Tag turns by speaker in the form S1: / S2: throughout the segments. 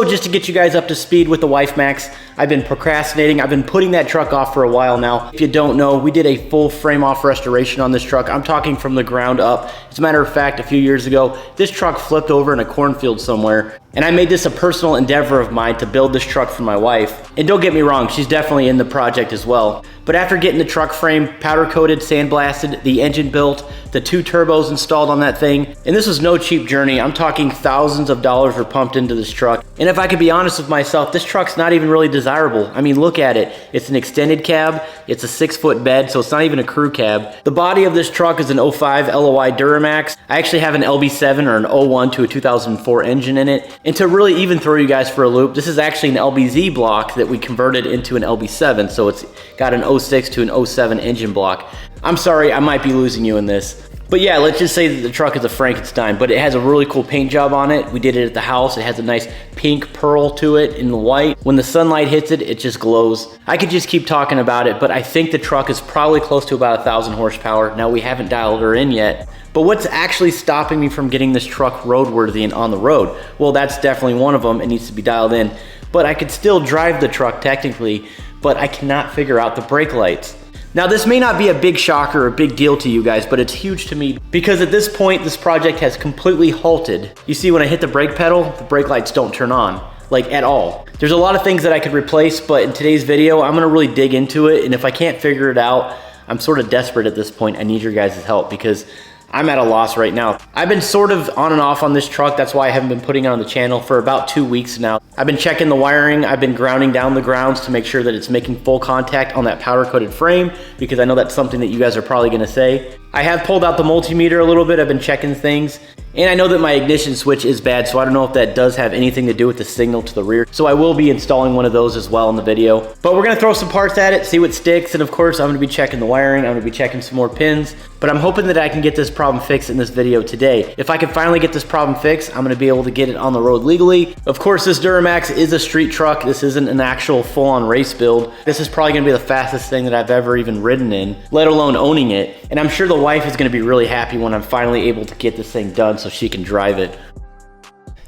S1: So just to get you guys up to speed with the Wife Max, I've been procrastinating. I've been putting that truck off for a while now. If you don't know, we did a full frame off restoration on this truck. I'm talking from the ground up. As a matter of fact, a few years ago, this truck flipped over in a cornfield somewhere, and I made this a personal endeavor of mine to build this truck for my wife. And don't get me wrong, she's definitely in the project as well. But after getting the truck frame powder coated, sandblasted, the engine built, the 2 turbos installed on that thing, and this was no cheap journey. I'm talking thousands of dollars were pumped into this truck. And if I could be honest with myself, this truck's not even really desirable. I mean, look at it. It's an extended cab. It's a 6-foot bed, so it's not even a crew cab. The body of this truck is an 05 LOI Duramax. I actually have an LB7 or an 01 to a 2004 engine in it. And to really even throw you guys for a loop, this is actually an LBZ block that we converted into an LB7, so it's got an 06 to an 07 engine block. I'm sorry, I might be losing you in this. But yeah, let's just say that the truck is a Frankenstein, but it has a really cool paint job on it. We did it at the house. It has a nice pink pearl to it in the white. When the sunlight hits it, it just glows. I could just keep talking about it, but I think the truck is probably close to about 1,000 horsepower. Now, we haven't dialed her in yet. But what's actually stopping me from getting this truck roadworthy and on the road? Well, that's definitely one of them. It needs to be dialed in. But I could still drive the truck technically, but I cannot figure out the brake lights. Now, this may not be a big shocker or a big deal to you guys, but it's huge to me because at this point, this project has completely halted. You see, when I hit the brake pedal, the brake lights don't turn on, like at all. There's a lot of things that I could replace, but in today's video, I'm gonna really dig into it. And if I can't figure it out, I'm sort of desperate at this point. I need your guys' help because I'm at a loss right now. I've been sort of on and off on this truck. That's why I haven't been putting it on the channel for about 2 weeks now. I've been checking the wiring. I've been grounding down the grounds to make sure that it's making full contact on that powder coated frame because I know that's something that you guys are probably gonna say. I have pulled out the multimeter a little bit. I've been checking things. And I know that my ignition switch is bad, so I don't know if that does have anything to do with the signal to the rear. So I will be installing one of those as well in the video. But we're gonna throw some parts at it, see what sticks. And of course, I'm gonna be checking the wiring. I'm gonna be checking some more pins. But I'm hoping that I can get this problem fixed in this video today. If I can finally get this problem fixed, I'm gonna be able to get it on the road legally. Of course, this Duramax is a street truck. This isn't an actual full-on race build. This is probably gonna be the fastest thing that I've ever even ridden in, let alone owning it. And I'm sure the wife is gonna be really happy when I'm finally able to get this thing done so she can drive it.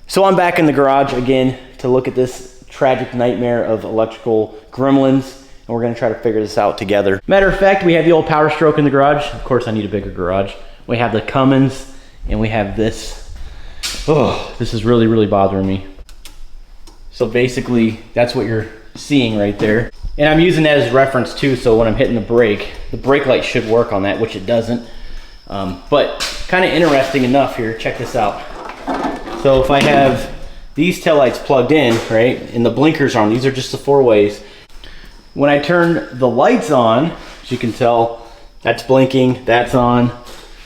S1: So I'm back in the garage again to look at this tragic nightmare of electrical gremlins, and we're gonna try to figure this out together. Matter of fact, we have the old Powerstroke in the garage. Of course, I need a bigger garage. We have the Cummins, and we have this. Oh, this is really, really bothering me. So basically, that's what you're seeing right there. And I'm using that as reference too, so when I'm hitting the brake light should work on that, which it doesn't. But kind of interesting enough here, check this out. So if I have these taillights plugged in, right, and the blinkers on, these are just the 4-ways. When I turn the lights on, as you can tell, that's blinking, that's on,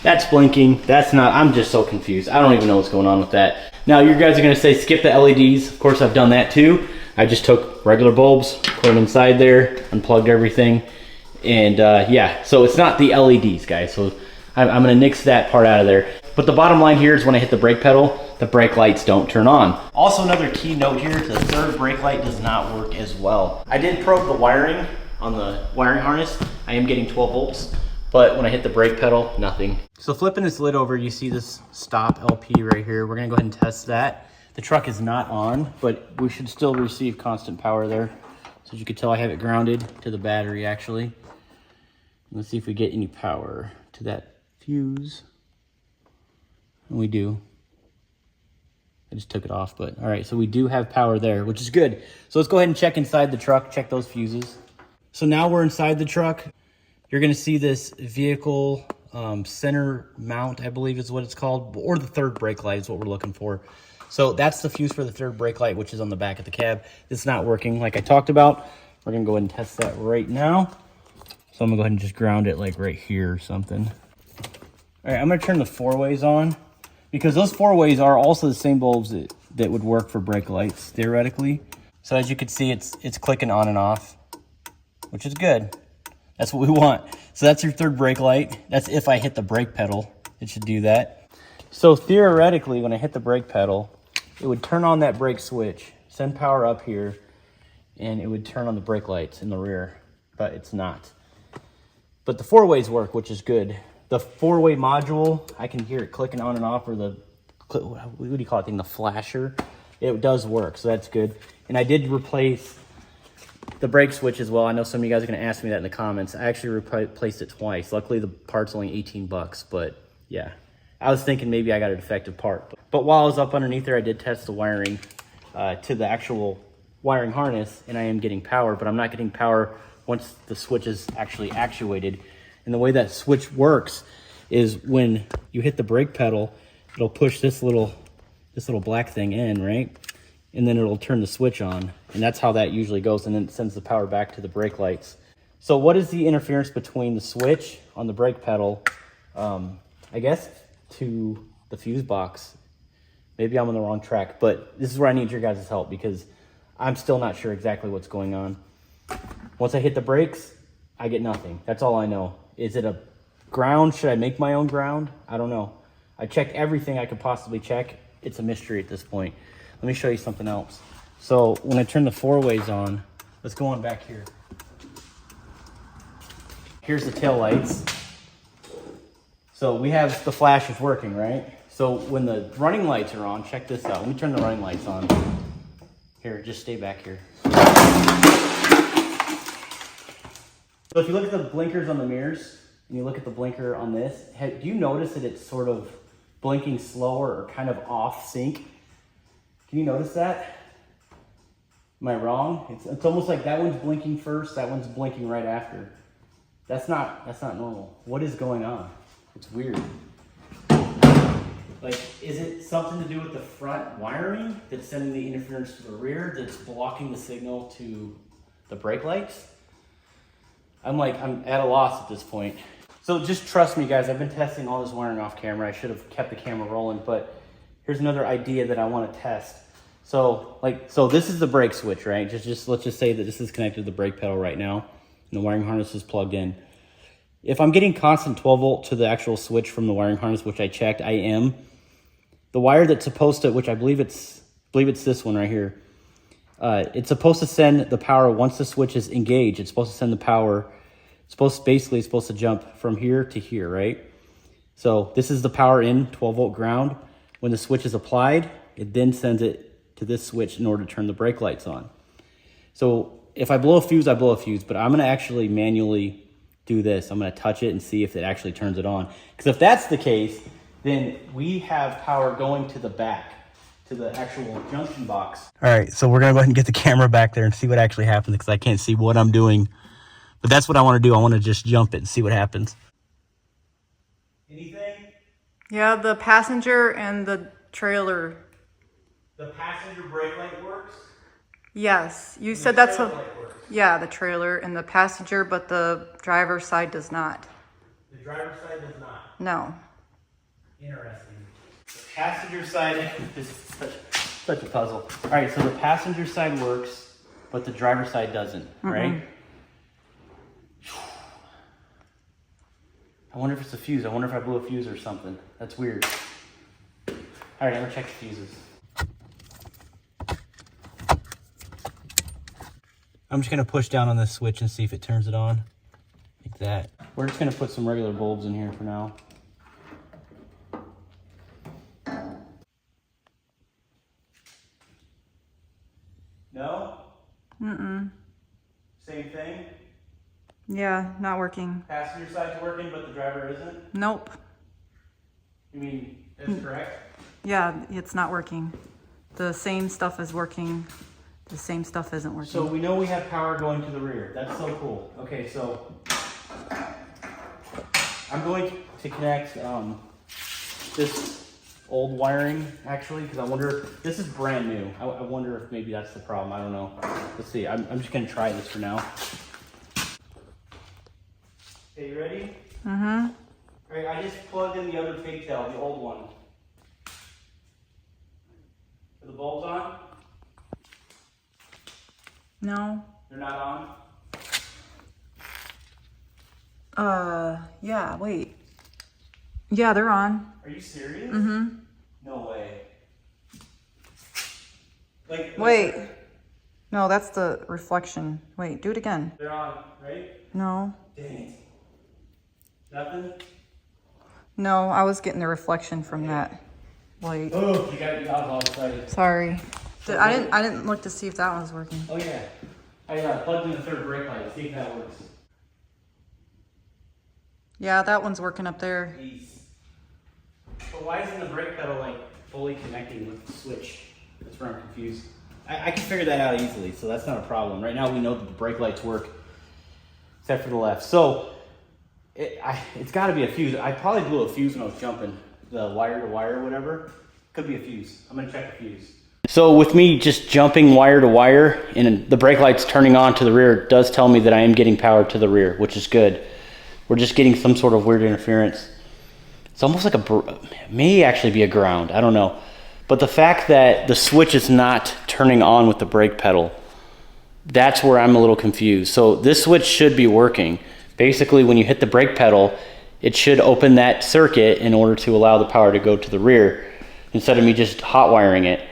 S1: that's blinking, that's not. I'm just so confused. I don't even know what's going on with that. Now you guys are gonna say skip the LEDs. Of course I've done that too. I just took regular bulbs, put them inside there, unplugged everything, and yeah, so it's not the LEDs, guys. So I'm gonna nix that part out of there. But the bottom line here is when I hit the brake pedal, the brake lights don't turn on. Also, another key note here, the third brake light does not work as well. I did probe the wiring on the wiring harness. I am getting 12 volts, but when I hit the brake pedal, nothing. So flipping this lid over, you see this stop LP right here. We're gonna go ahead and test that. The truck is not on, but we should still receive constant power there. So as you can tell, I have it grounded to the battery actually. Let's see if we get any power to that fuse. And we do. I just took it off, but all right, so we do have power there, which is good. So let's go ahead and check inside the truck, check those fuses. So now we're inside the truck. You're gonna see this vehicle center mount, I believe is what it's called, or the third brake light is what we're looking for. So that's the fuse for the third brake light, which is on the back of the cab. It's not working like I talked about. We're gonna go ahead and test that right now. So I'm gonna go ahead and just ground it like right here or something. All right, I'm gonna turn the 4-ways on because those 4-ways are also the same bulbs that would work for brake lights, theoretically. So as you can see, it's clicking on and off, which is good. That's what we want. So that's your third brake light. That's if I hit the brake pedal, it should do that. So theoretically, when I hit the brake pedal, it would turn on that brake switch, send power up here, and it would turn on the brake lights in the rear, but it's not. But the 4-ways work, which is good. The 4-way module, I can hear it clicking on and off, or the, what do you call it thing, the flasher. it does work, so that's good. And I did replace the brake switch as well. I know some of you guys are gonna ask me that in the comments. I actually replaced it twice. Luckily the part's only 18 bucks, but yeah. I was thinking maybe I got a defective part. But while I was up underneath there, I did test the wiring to the actual wiring harness, and I am getting power, but I'm not getting power once the switch is actually actuated. And the way that switch works is when you hit the brake pedal, it'll push this little black thing in, right? And then it'll turn the switch on. And that's how that usually goes. And then it sends the power back to the brake lights. So what is the interference between the switch on the brake pedal, I guess, to the fuse box? Maybe I'm on the wrong track, but this is where I need your guys' help because I'm still not sure exactly what's going on. Once I hit the brakes, I get nothing. That's all I know. Is it a ground? Should I make my own ground? I don't know. I checked everything I could possibly check. It's a mystery at this point. Let me show you something else. So when I turn the four-ways on, let's go on back here. Here's the tail lights. So we have the flashes working, right? So when the running lights are on, check this out. Let me turn the running lights on. Here, just stay back here. So if you look at the blinkers on the mirrors, and you look at the blinker on this, do you notice that it's sort of blinking slower or kind of off sync? Can you notice that? Am I wrong? It's almost like that one's blinking first, that one's blinking right after. That's not normal. What is going on? It's weird. Like, is it something to do with the front wiring that's sending the interference to the rear that's blocking the signal to the brake lights? I'm at a loss at this point. So just trust me, guys. I've been testing all this wiring off camera. I should have kept the camera rolling, but here's another idea that I want to test. So this is the brake switch, right? Let's just say that this is connected to the brake pedal right now, and the wiring harness is plugged in. If I'm getting constant 12 volt to the actual switch from the wiring harness, which I checked, I am. The wire that's supposed to, which I believe it's this one right here. It's supposed to send the power once the switch is engaged. It's supposed to send the power. It's supposed to jump from here to here, right? So this is the power in, 12 volt ground. When the switch is applied, it then sends it to this switch in order to turn the brake lights on. So if I blow a fuse, I blow a fuse, but I'm gonna actually manually do this. I'm gonna touch it and see if it actually turns it on. Because if that's the case, then we have power going to the back, to the actual junction box. All right, so we're gonna go ahead and get the camera back there and see what actually happens because I can't see what I'm doing. But that's what I wanna do. I wanna just jump it and see what happens. Anything?
S2: Yeah, the passenger and the trailer.
S1: The passenger brake light works?
S2: Yes, you said that's a... Yeah, the trailer and the passenger, but the driver's side does not.
S1: The driver's side does not?
S2: No.
S1: Interesting. The passenger side is such a puzzle. All right, so the passenger side works, but the driver's side doesn't, right? I wonder if it's a fuse. I wonder if I blew a fuse or something. That's weird. All right, I'm gonna check the fuses. I'm just gonna push down on this switch and see if it turns it on. Like that. We're just gonna put some regular bulbs in here for now. No?
S2: Mm-mm.
S1: Same thing?
S2: Yeah, not working.
S1: Passenger side's working, but the driver isn't?
S2: Nope.
S1: You mean that's correct?
S2: Yeah, it's not working. The same stuff is working. The same stuff isn't working.
S1: So we know we have power going to the rear. That's so cool. Okay, so I'm going to connect this old wiring actually, because I wonder, this is brand new. I wonder if maybe that's the problem. I don't know. Let's see. I'm just going to try this for now. Okay, you ready?
S2: Mm-hmm.
S1: All right, I just plugged in the other pigtail, the old one. Are the bulbs on?
S2: No.
S1: They're not
S2: on? Yeah, wait. Yeah, they're on.
S1: Are you serious?
S2: Mm-hmm.
S1: No way.
S2: Wait. No, that's the reflection. Wait, do it again.
S1: They're on, right?
S2: No.
S1: Dang it. Nothing?
S2: No, I was getting the reflection from that light.
S1: Oh, I was all excited.
S2: Sorry. I didn't look to see if that one was working.
S1: Oh yeah, I plugged in the third brake light to see if that works.
S2: Yeah, that one's working up there.
S1: But why isn't the brake pedal like fully connecting with the switch? That's where I'm confused. I can figure that out easily, so that's not a problem. Right now we know that the brake lights work, except for the left. So it's got to be a fuse. I probably blew a fuse when I was jumping the wire to wire or whatever. Could be a fuse. I'm gonna check the fuse. So with me just jumping wire to wire and the brake lights turning on to the rear does tell me that I am getting power to the rear, which is good. We're just getting some sort of weird interference. It's almost like may actually be a ground, I don't know. But the fact that the switch is not turning on with the brake pedal, that's where I'm a little confused. So this switch should be working. Basically, when you hit the brake pedal, it should open that circuit in order to allow the power to go to the rear instead of me just hot wiring it.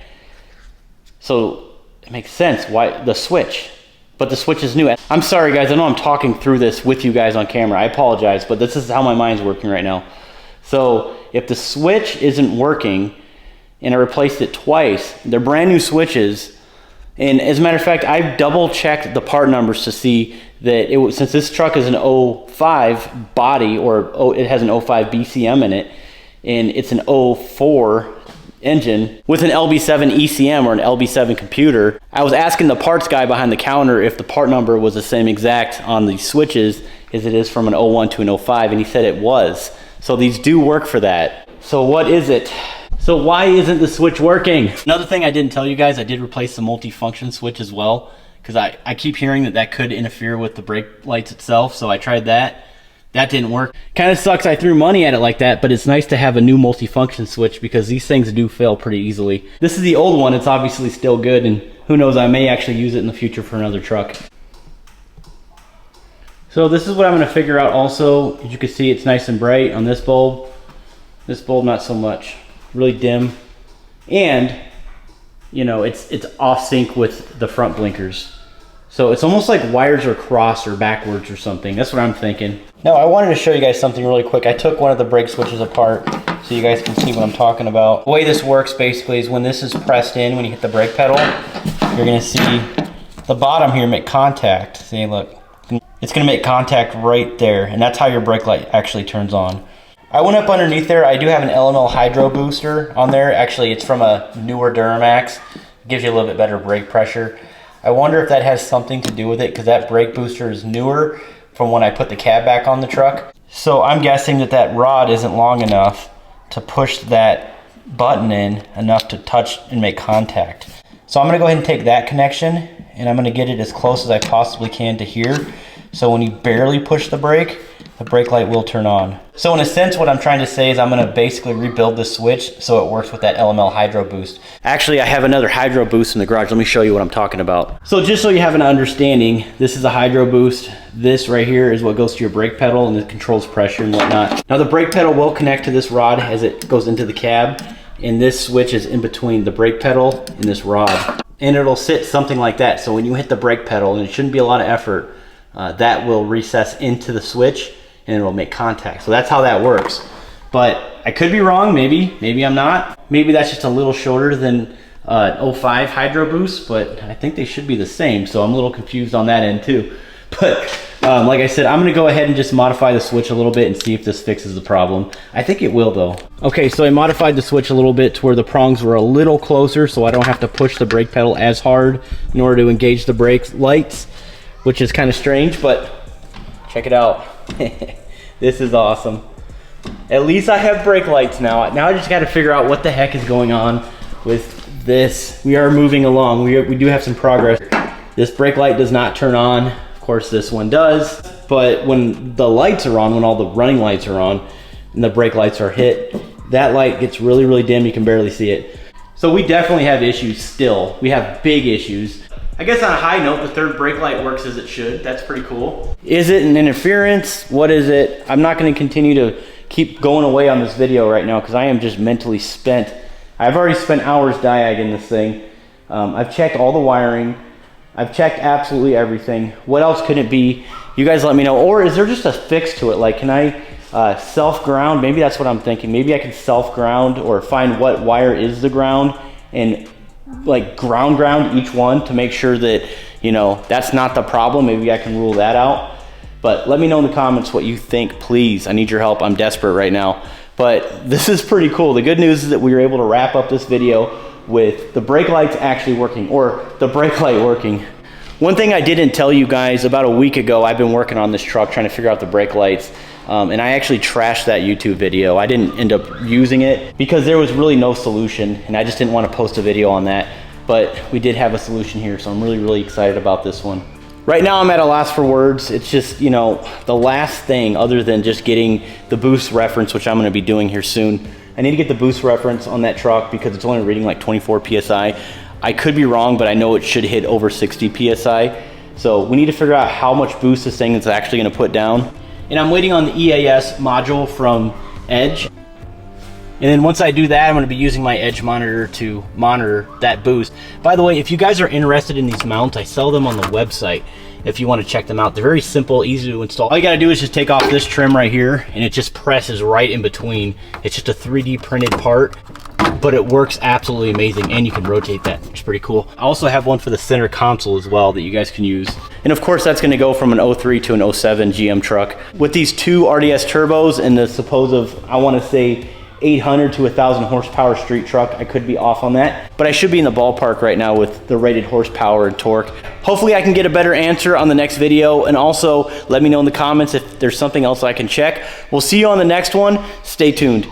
S1: So it makes sense why the switch. But the switch is new. I'm sorry guys, I know I'm talking through this with you guys on camera. I apologize, but this is how my mind's working right now. So if the switch isn't working and I replaced it twice, they're brand new switches. And as a matter of fact, I've double checked the part numbers to see that since this truck is an 05 body, or it has an 05 BCM in it, and it's an 04 engine with an LB7 ECM or an LB7 computer. I was asking the parts guy behind the counter if the part number was the same exact on the switches as it is from an 01 to an 05, and he said it was. So these do work for that. So what is it? So why isn't the switch working? Another thing I didn't tell you guys, I did replace the multi-function switch as well, because I keep hearing that could interfere with the brake lights itself, so I tried that. That didn't work. Kind of sucks I threw money at it like that, but it's nice to have a new multi-function switch because these things do fail pretty easily. This is the old one. It's obviously still good, and who knows, I may actually use it in the future for another truck. So this is what I'm going to figure out also. As you can see, it's nice and bright on this bulb. This bulb, not so much. Really dim. And, you know, it's off sync with the front blinkers. So it's almost like wires are crossed or backwards or something. That's what I'm thinking. Now I wanted to show you guys something really quick. I took one of the brake switches apart so you guys can see what I'm talking about. The way this works basically is when this is pressed in, when you hit the brake pedal, you're gonna see the bottom here make contact. See, look, it's gonna make contact right there, and that's how your brake light actually turns on. I went up underneath there. I do have an LML hydro booster on there. Actually, it's from a newer Duramax. It gives you a little bit better brake pressure. I wonder if that has something to do with it, because that brake booster is newer from when I put the cab back on the truck. So I'm guessing that rod isn't long enough to push that button in enough to touch and make contact. So I'm gonna go ahead and take that connection and I'm gonna get it as close as I possibly can to here. So when you barely push the brake light will turn on. So in a sense, what I'm trying to say is I'm gonna basically rebuild the switch so it works with that LML hydro boost. Actually, I have another hydro boost in the garage. Let me show you what I'm talking about. So just so you have an understanding, this is a hydro boost. This right here is what goes to your brake pedal and it controls pressure and whatnot. Now the brake pedal will connect to this rod as it goes into the cab, and this switch is in between the brake pedal and this rod. And it'll sit something like that. So when you hit the brake pedal, and it shouldn't be a lot of effort, that will recess into the switch and it'll make contact. So that's how that works. But I could be wrong, maybe I'm not. Maybe that's just a little shorter than 05 hydro boost, but I think they should be the same. So I'm a little confused on that end too. But like I said, I'm gonna go ahead and just modify the switch a little bit and see if this fixes the problem. I think it will though. Okay, so I modified the switch a little bit to where the prongs were a little closer so I don't have to push the brake pedal as hard in order to engage the brake lights, which is kind of strange, but check it out. This is awesome. At least I have brake lights now. Now I just got to figure out what the heck is going on with this. We are moving along. We do have some progress. This brake light does not turn on. Of course, this one does. But when the lights are on, when all the running lights are on and the brake lights are hit, that light gets really, really dim. You can barely see it. So we definitely have issues still. We have big issues. I guess on a high note, the third brake light works as it should. That's pretty cool. Is it an interference? What is it? I'm not going to continue to keep going away on this video right now because I am just mentally spent. I've already spent hours diagging this thing. I've checked all the wiring. I've checked absolutely everything. What else could it be? You guys let me know. Or is there just a fix to it? Like, can I self-ground? Maybe that's what I'm thinking. Maybe I can self-ground or find what wire is the ground and like ground each one to make sure that, you know, that's not the problem. Maybe I can rule that out. But let me know in the comments what you think, please. I need your help. I'm desperate right now. But this is pretty cool. The good news is that we were able to wrap up this video with the brake lights actually working, or the brake light working. One thing I didn't tell you guys, about a week ago, I've been working on this truck trying to figure out the brake lights. And I actually trashed that YouTube video. I didn't end up using it because there was really no solution, and I just didn't want to post a video on that. But we did have a solution here, so I'm really excited about this one. Right now I'm at a loss for words. It's just, you know, the last thing other than just getting the boost reference, which I'm going to be doing here soon. I need to get the boost reference on that truck because it's only reading like 24 PSI. I could be wrong, but I know it should hit over 60 PSI. So we need to figure out how much boost this thing is actually going to put down. And I'm waiting on the EAS module from Edge. And then once I do that, I'm going to be using my Edge monitor to monitor that boost. By the way, if you guys are interested in these mounts, I sell them on the website if you want to check them out. They're very simple, easy to install. All you got to do is just take off this trim right here, and it just presses right in between. It's just a 3D printed part, but it works absolutely amazing, and you can rotate that. It's pretty cool. I also have one for the center console as well that you guys can use. And of course, that's going to go from an 03 to an 07 GM truck. With these two RDS turbos and the supposed, I want to say, 800 to 1,000 horsepower street truck. I could be off on that, but I should be in the ballpark right now with the rated horsepower and torque. Hopefully I can get a better answer on the next video, and also let me know in the comments if there's something else I can check. We'll see you on the next one. Stay tuned.